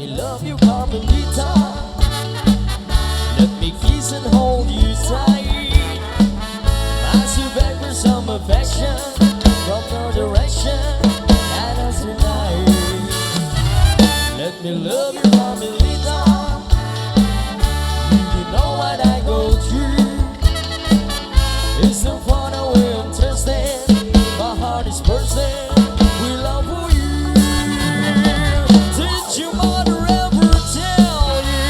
me love you, Carmelita. Let me kiss and hold you tight. Ask you back for some affection from your direction. And as tonight, let me love you, Carmelita. You know what I go through. It's so far away, I'm thirsty. My heart is bursting with love for you. Did your mother ever tell you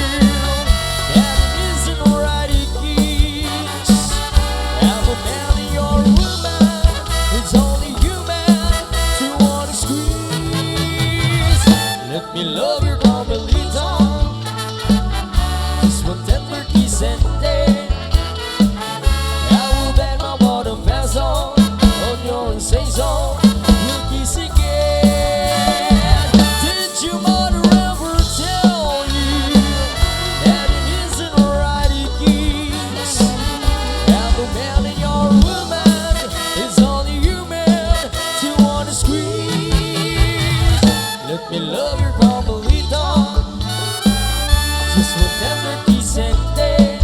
that it isn't right to kiss? I'm a man and you're a woman. It's only human to wanna squeeze. Let me love your Carmelita. Just one tender kiss and day. I will bet my bottom pass on your say so. We'll kiss again. Did your mother ever tell you that it isn't right to kiss? I'm a man and you're a woman. It's only human to wanna squeeze. Let me love your Carmelita. Just one tender kiss and day.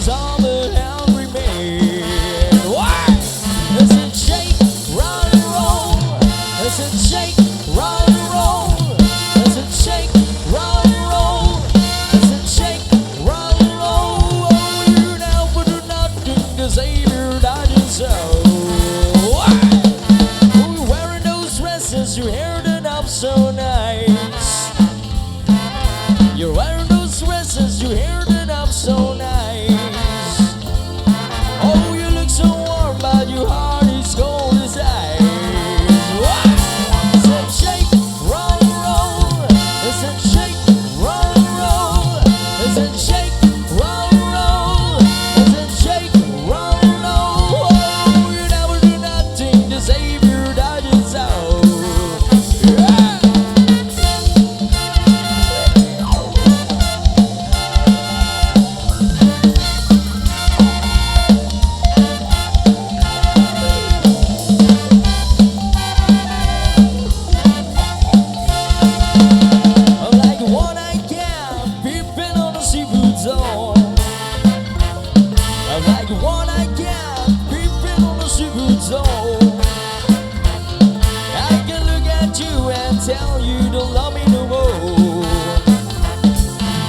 summer hungry man. Why? Does it shake, rock and roll? Does it shake, rock and roll? Does it shake, rock and roll? Does it shake, rock and roll? Oh, you never do nothing to save your dying soul. Why? Oh, you're wearing those dresses, your hair done up so nice. You're wearing those dresses, your hair done up so nice. Oh, you look so warm, but your heart is cold as ice. Why? Does it shake, rock and roll? Does it shake, rock and roll? Does it shake, rock and roll? Does it shake, rock and roll? Oh, you never do nothing to save your dying soul. Yeah. I'm like a one-eyed cat peeping on the seafood zone. I'm like a one-eyed cat peeping on the seafood zone. I can look at you and tell you don't love me no more.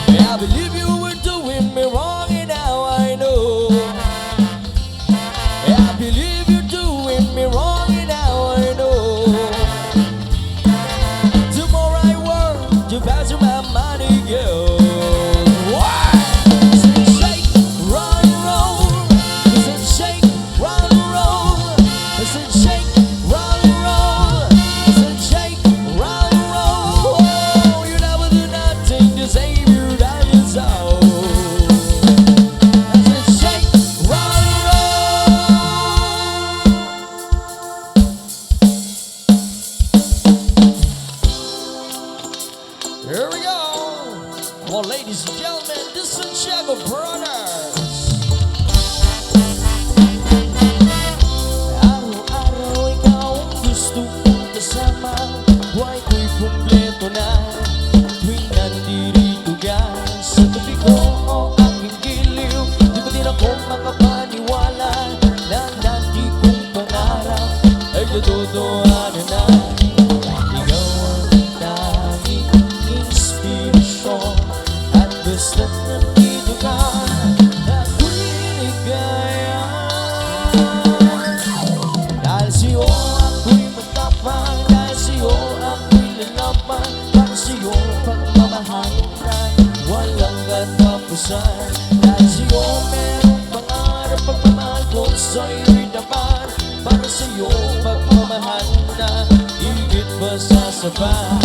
I believe you were doing me wrong and now I know. I believe you're doing me wrong and now I know. The more I work, the faster my money goes. Why? Does it shake, rock and roll? Does it shake, rock and roll? Does it shake, rock and roll? Does it shake, rock and roll? Oh, you never do nothing to save your dying soul. Does it shake, rock and roll? Here we go. Well, ladies and gentlemen, this is Santiago Brothers. Araw-araw ikaw ang gusto kong kasama. Buhay ko'y kumpleto na tuwing nandirito ka sa tabi ko o aking giliw. Di ba din ako makapaniwala na dati kong pangarap ay natutuhanan na. Ikaw ang tanging inspirasyon at basta't nandito ka ako'y ligaya. Dahil sa'yo ako'y matapang, dahil sa'yo ako'y lalaban, para sa'yo pagmamahal na walang katapusan. Dahil sa'yo merong pangarap, pagmamahal ko sa'yo'y dapat, para sa'yo pagmamahal na higit pa sa sapat.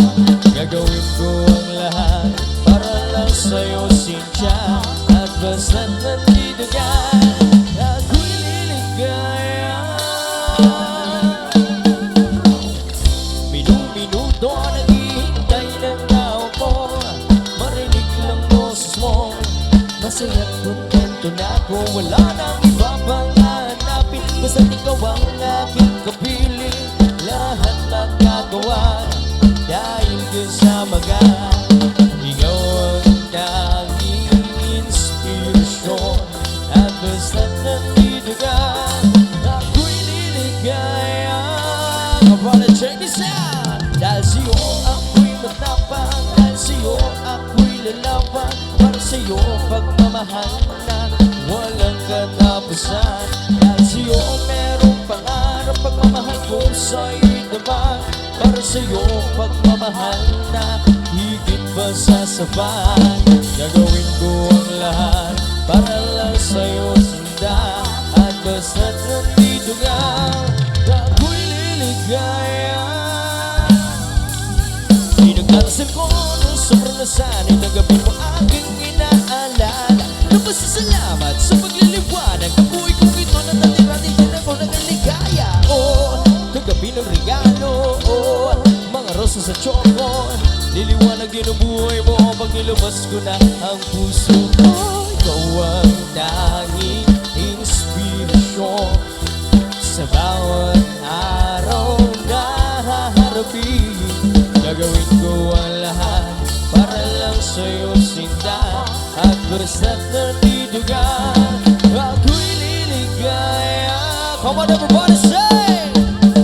Gagawin ko ang lahat para lang sa'yo, Cynthia, at basta't nandito ka ako'y liligaya. Minuto naghihintay ng tao ko, marinig lang boses mo, masaya't kontento na ako. Wala nang iba pang hahanapin, basta't ikaw ang aking kapiling. Lahat magagawa dahil kasama ka. Ikaw ang tanging inspirasyon at basta't nandito ka ako'y liligaya. Brother, check this out. Dahil sa'yo ako'y matapang, dahil sa'yo ako'y lalaban, para sa'yo pagmamahal na walang katapusan. Dahil sa'yo merong pangarap, pagmamahal ko sa'yo'y dapat, para sa'yo pagmamahal na higit pa sa sapat. Gagawin ko ang lahat para lang sa'yo, Sinta, at basta't nandito ka ako'y liligaya. Pinagdarasal ko ng sobrang nasanay na gabi mo aking inaalala. Napasasalamat sa pagliliwanag, ako'y kung ito na tatiratin din ako nagaligaya. Oh, kagabi ng regalo, oh, mga rosas sa choco, liliwanag din ang buhay mo pag nilabas ko na ang puso ko. Ikaw ang tanging inspirasyon sa bawat araw na haharapin. Gagawin ko ang lahat para lang sa'yo, Sinta, at basta't nandito ka say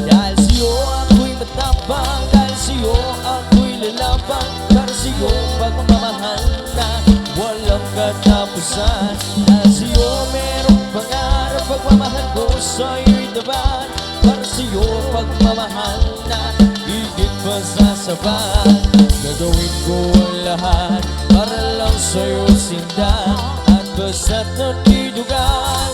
dahil sa'yo ako'y matapang, dahil sa'yo ako'y lalabang, para sa'yo pagmamahal na walang katapusan. Dahil sa'yo merong pangarap, pagmamahal ko sa'yo'y tapat, para sa'yo pagmamahal na higit pa sa sapat. Gagawin ko ang lahat para lang sa'yo sindan, at basta't natidugan